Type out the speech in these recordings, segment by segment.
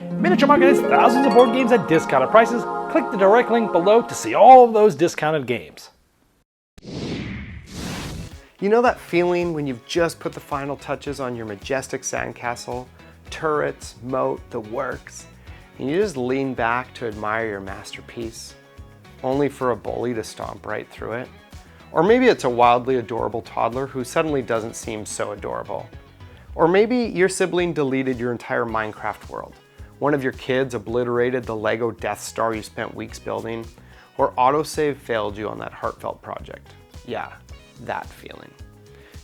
Miniature Market has thousands of board games at discounted prices. Click the direct link below to see all of those discounted games. You know that feeling when you've just put the final touches on your majestic sandcastle, turrets, moat, the works, and you just lean back to admire your masterpiece, only for a bully to stomp right through it? Or maybe it's a wildly adorable toddler who suddenly doesn't seem so adorable. Or maybe your sibling deleted your entire Minecraft world. One of your kids obliterated the Lego Death Star you spent weeks building, or autosave failed you on that heartfelt project. Yeah, that feeling.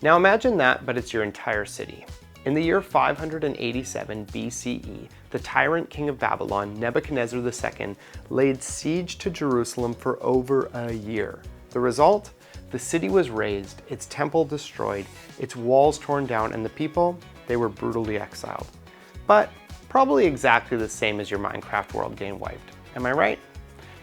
Now imagine that, but it's your entire city. In the year 587 BCE, the tyrant king of Babylon, Nebuchadnezzar II, laid siege to Jerusalem for over a year. The result? The city was razed, its temple destroyed, its walls torn down, and the people, they were brutally exiled. But probably exactly the same as your Minecraft world getting wiped. Am I right?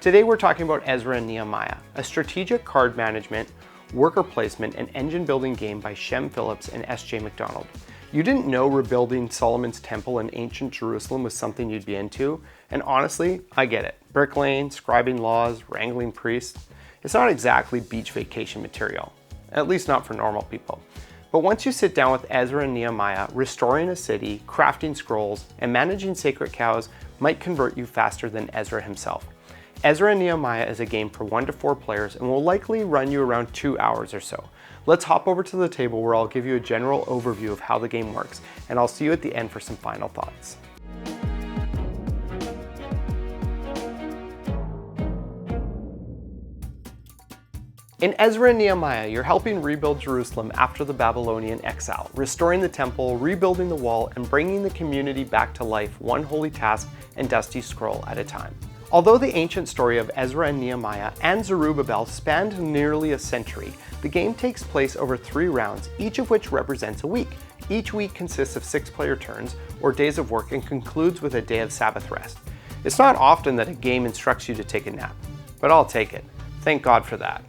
Today we're talking about Ezra and Nehemiah, a strategic card management, worker placement, and engine building game by Shem Phillips and S.J. McDonald. You didn't know rebuilding Solomon's temple in ancient Jerusalem was something you'd be into, and honestly, I get it. Bricklaying, scribing laws, wrangling priests, it's not exactly beach vacation material, at least not for normal people. But once you sit down with Ezra and Nehemiah, restoring a city, crafting scrolls, and managing sacred cows might convert you faster than Ezra himself. Ezra and Nehemiah is a game for 1 to 4 players and will likely run you around 2 hours or so. Let's hop over to the table where I'll give you a general overview of how the game works, and I'll see you at the end for some final thoughts. In Ezra and Nehemiah, you're helping rebuild Jerusalem after the Babylonian exile, restoring the temple, rebuilding the wall, and bringing the community back to life one holy task and dusty scroll at a time. Although the ancient story of Ezra and Nehemiah and Zerubbabel spanned nearly a century, the game takes place over 3 rounds, each of which represents a week. Each week consists of 6-player turns, or days of work, and concludes with a day of Sabbath rest. It's not often that a game instructs you to take a nap, but I'll take it. Thank God for that.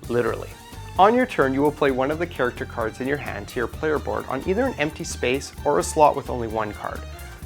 Literally. On your turn, you will play one of the character cards in your hand to your player board on either an empty space or a slot with only 1 card.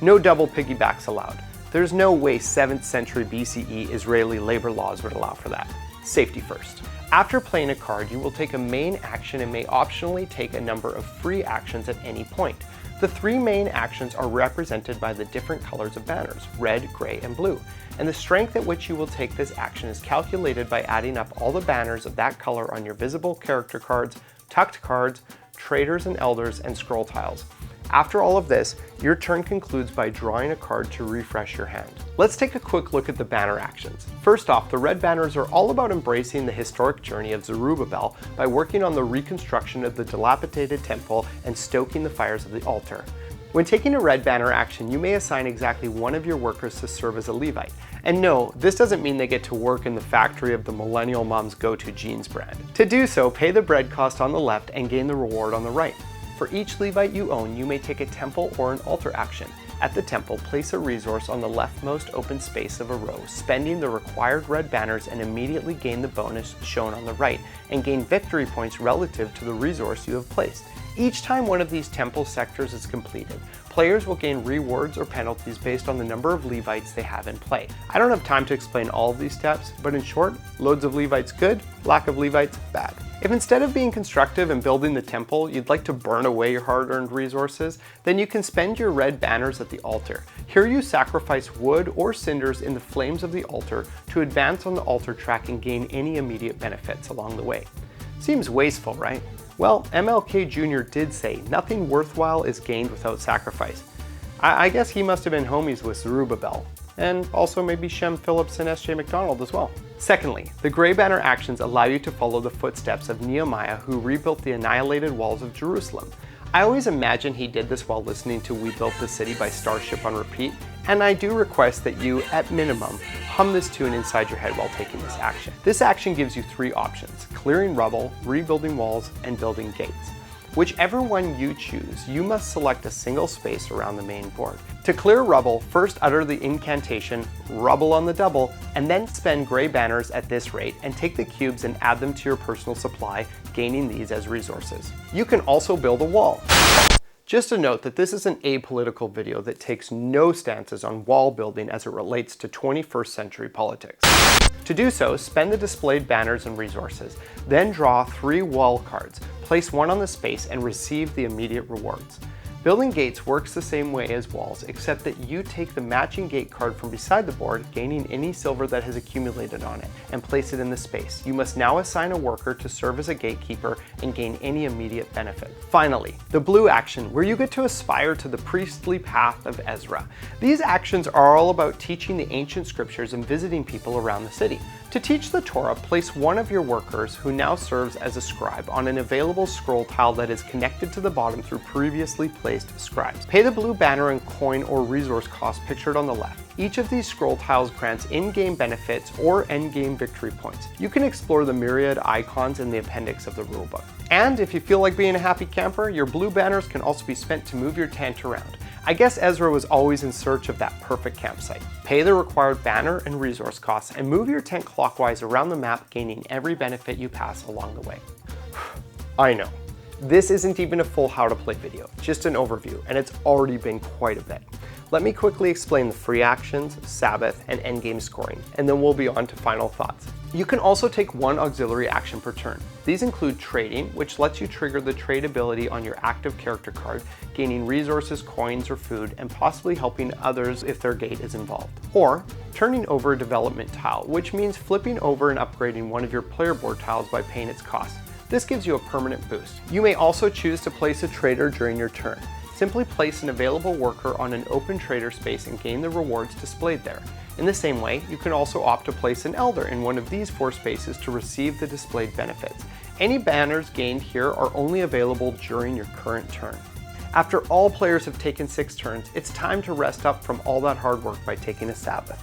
No double piggybacks allowed. There's no way 7th century BCE Israeli labor laws would allow for that. Safety first. After playing a card, you will take a main action and may optionally take a number of free actions at any point. The 3 main actions are represented by the different colors of banners, red, gray, and blue, and the strength at which you will take this action is calculated by adding up all the banners of that color on your visible character cards, tucked cards, traders and elders, and scroll tiles. After all of this, your turn concludes by drawing a card to refresh your hand. Let's take a quick look at the banner actions. First off, the red banners are all about embracing the historic journey of Zerubbabel by working on the reconstruction of the dilapidated temple and stoking the fires of the altar. When taking a red banner action, you may assign exactly one of your workers to serve as a Levite. And no, this doesn't mean they get to work in the factory of the Millennial Mom's Go-To Jeans brand. To do so, pay the bread cost on the left and gain the reward on the right. For each Levite you own, you may take a temple or an altar action. At the temple, place a resource on the leftmost open space of a row, spending the required red banners, and immediately gain the bonus shown on the right, and gain victory points relative to the resource you have placed. Each time one of these temple sectors is completed, players will gain rewards or penalties based on the number of Levites they have in play. I don't have time to explain all of these steps, but in short, loads of Levites good, lack of Levites bad. If instead of being constructive and building the temple, you'd like to burn away your hard-earned resources, then you can spend your red banners at the altar. Here you sacrifice wood or cinders in the flames of the altar to advance on the altar track and gain any immediate benefits along the way. Seems wasteful, right? Well, MLK Jr. did say nothing worthwhile is gained without sacrifice. I guess he must have been homies with Zerubbabel, and also maybe Shem Phillips and S.J. McDonald as well. Secondly, the gray banner actions allow you to follow the footsteps of Nehemiah, who rebuilt the annihilated walls of Jerusalem. I always imagine he did this while listening to We Built the City by Starship on repeat, and I do request that you, at minimum, hum this tune inside your head while taking this action. This action gives you 3 options: clearing rubble, rebuilding walls, and building gates. Whichever one you choose, you must select a single space around the main board. To clear rubble, first utter the incantation, rubble on the double, and then spend gray banners at this rate and take the cubes and add them to your personal supply, gaining these as resources. You can also build a wall. Just a note that this is an apolitical video that takes no stances on wall building as it relates to 21st century politics. To do so, spend the displayed banners and resources, then draw 3 wall cards, place one on the space, and receive the immediate rewards. Building gates works the same way as walls, except that you take the matching gate card from beside the board, gaining any silver that has accumulated on it, and place it in the space. You must now assign a worker to serve as a gatekeeper and gain any immediate benefit. Finally, the blue action, where you get to aspire to the priestly path of Ezra. These actions are all about teaching the ancient scriptures and visiting people around the city. To teach the Torah, place one of your workers, who now serves as a scribe, on an available scroll tile that is connected to the bottom through previously placed scribes. Pay the blue banner and coin or resource cost pictured on the left. Each of these scroll tiles grants in-game benefits or end-game victory points. You can explore the myriad icons in the appendix of the rulebook. And if you feel like being a happy camper, your blue banners can also be spent to move your tent around. I guess Ezra was always in search of that perfect campsite. Pay the required banner and resource costs and move your tent clockwise around the map, gaining every benefit you pass along the way. I know, this isn't even a full how to play video, just an overview, and it's already been quite a bit. Let me quickly explain the free actions, Sabbath, and endgame scoring, and then we'll be on to final thoughts. You can also take one auxiliary action per turn. These include trading, which lets you trigger the trade ability on your active character card, gaining resources, coins, or food, and possibly helping others if their gate is involved. Or turning over a development tile, which means flipping over and upgrading one of your player board tiles by paying its cost. This gives you a permanent boost. You may also choose to place a trader during your turn. Simply place an available worker on an open trader space and gain the rewards displayed there. In the same way, you can also opt to place an elder in one of these 4 spaces to receive the displayed benefits. Any banners gained here are only available during your current turn. After all players have taken 6 turns, it's time to rest up from all that hard work by taking a Sabbath.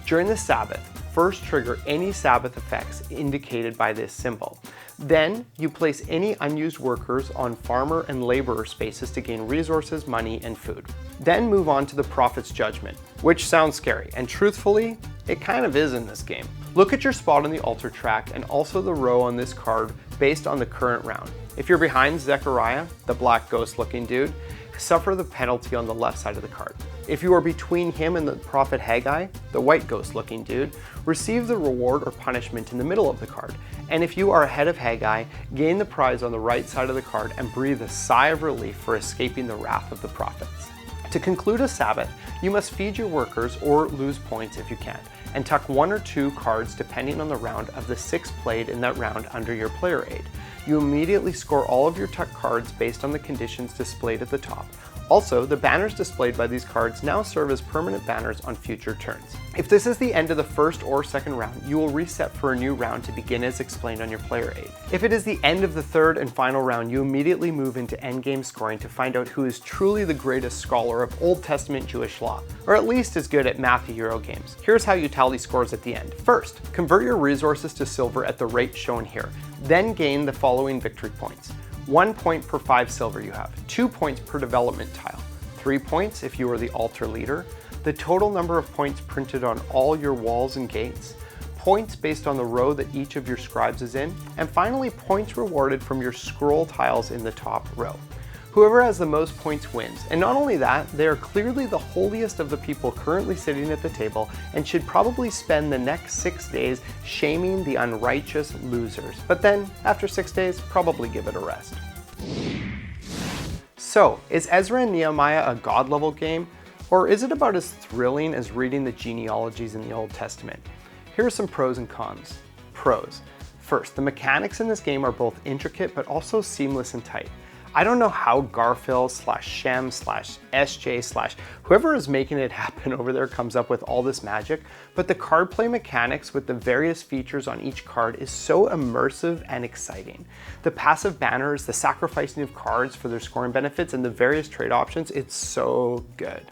During the Sabbath, first trigger any Sabbath effects indicated by this symbol. Then you place any unused workers on farmer and laborer spaces to gain resources, money, and food. Then move on to the Prophet's Judgment, which sounds scary, and truthfully, it kind of is in this game. Look at your spot on the altar track and also the row on this card based on the current round. If you're behind Zechariah, the black ghost looking dude, suffer the penalty on the left side of the card. If you are between him and the prophet Haggai, the white ghost looking dude, receive the reward or punishment in the middle of the card. And if you are ahead of Haggai, gain the prize on the right side of the card and breathe a sigh of relief for escaping the wrath of the prophets. To conclude a Sabbath, you must feed your workers or lose points if you can, and tuck 1 or 2 cards depending on the round of the 6 played in that round under your player aid. You immediately score all of your tuck cards based on the conditions displayed at the top. Also, the banners displayed by these cards now serve as permanent banners on future turns. If this is the end of the first or second round, you will reset for a new round to begin as explained on your player aid. If it is the end of the third and final round, you immediately move into endgame scoring to find out who is truly the greatest scholar of Old Testament Jewish law, or at least as good at math Euro games. Here's how you tally scores at the end. First, convert your resources to silver at the rate shown here, then gain the following victory points. 1 point per 5 silver you have, 2 points per development tile, 3 points if you are the altar leader, the total number of points printed on all your walls and gates, points based on the row that each of your scribes is in, and finally points rewarded from your scroll tiles in the top row. Whoever has the most points wins, and not only that, they are clearly the holiest of the people currently sitting at the table and should probably spend the next 6 days shaming the unrighteous losers. But then, after 6 days, probably give it a rest. So, is Ezra and Nehemiah a God-level game? Or is it about as thrilling as reading the genealogies in the Old Testament? Here are some pros and cons. Pros. First, the mechanics in this game are both intricate but also seamless and tight. I don't know how Garphill /Shem /SJ whoever is making it happen over there comes up with all this magic, but the card play mechanics with the various features on each card is so immersive and exciting. The passive banners, the sacrificing of cards for their scoring benefits, and the various trade options, it's so good.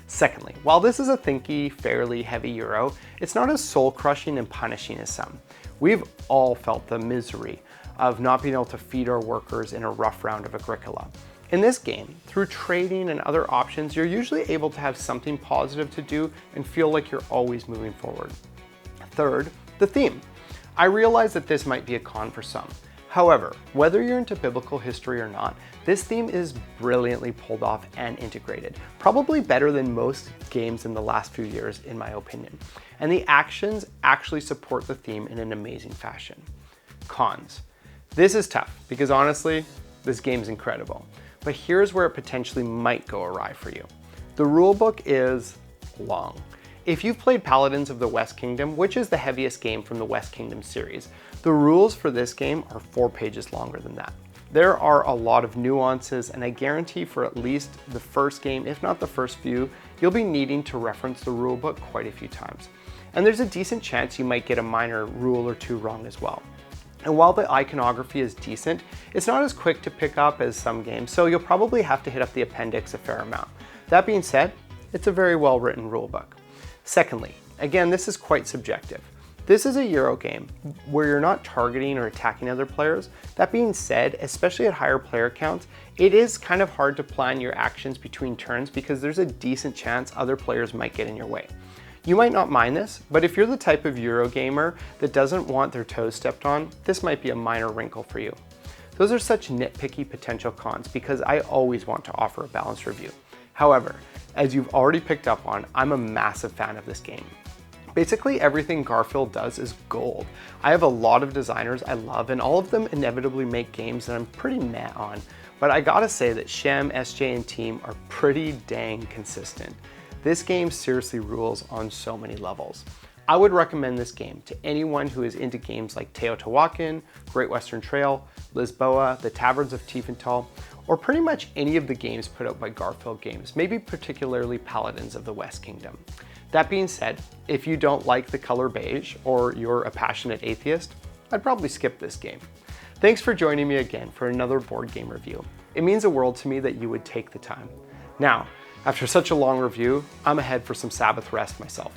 Secondly, while this is a thinky, fairly heavy Euro, it's not as soul-crushing and punishing as some. We've all felt the misery of not being able to feed our workers in a rough round of Agricola. In this game, through trading and other options, you're usually able to have something positive to do and feel like you're always moving forward. Third, the theme. I realize that this might be a con for some. However, whether you're into biblical history or not, this theme is brilliantly pulled off and integrated, probably better than most games in the last few years in my opinion. And the actions actually support the theme in an amazing fashion. Cons. This is tough because honestly, this game's incredible. But here's where it potentially might go awry for you. The rulebook is long. If you've played Paladins of the West Kingdom, which is the heaviest game from the West Kingdom series, the rules for this game are 4 pages longer than that. There are a lot of nuances, and I guarantee for at least the first game, if not the first few, you'll be needing to reference the rulebook quite a few times. And there's a decent chance you might get a minor rule or two wrong as well. And while the iconography is decent, it's not as quick to pick up as some games, so you'll probably have to hit up the appendix a fair amount. That being said, it's a very well written rulebook. Secondly, again, this is quite subjective. This is a Euro game where you're not targeting or attacking other players. That being said, especially at higher player counts, it is kind of hard to plan your actions between turns because there's a decent chance other players might get in your way. You might not mind this, but if you're the type of Euro gamer that doesn't want their toes stepped on, this might be a minor wrinkle for you. Those are such nitpicky potential cons because I always want to offer a balanced review. However, as you've already picked up on, I'm a massive fan of this game. Basically everything Garphill does is gold. I have a lot of designers I love and all of them inevitably make games that I'm pretty meh on, but I gotta say that Shem, SJ, and team are pretty dang consistent. This game seriously rules on so many levels. I would recommend this game to anyone who is into games like Teotihuacan, Great Western Trail, Lisboa, the Taverns of Tiefenthal, or pretty much any of the games put out by Garphill Games, maybe particularly Paladins of the West Kingdom. That being said, if you don't like the color beige or you're a passionate atheist, I'd probably skip this game. Thanks for joining me again for another board game review. It means the world to me that you would take the time. Now, after such a long review, I'm ahead for some Sabbath rest myself.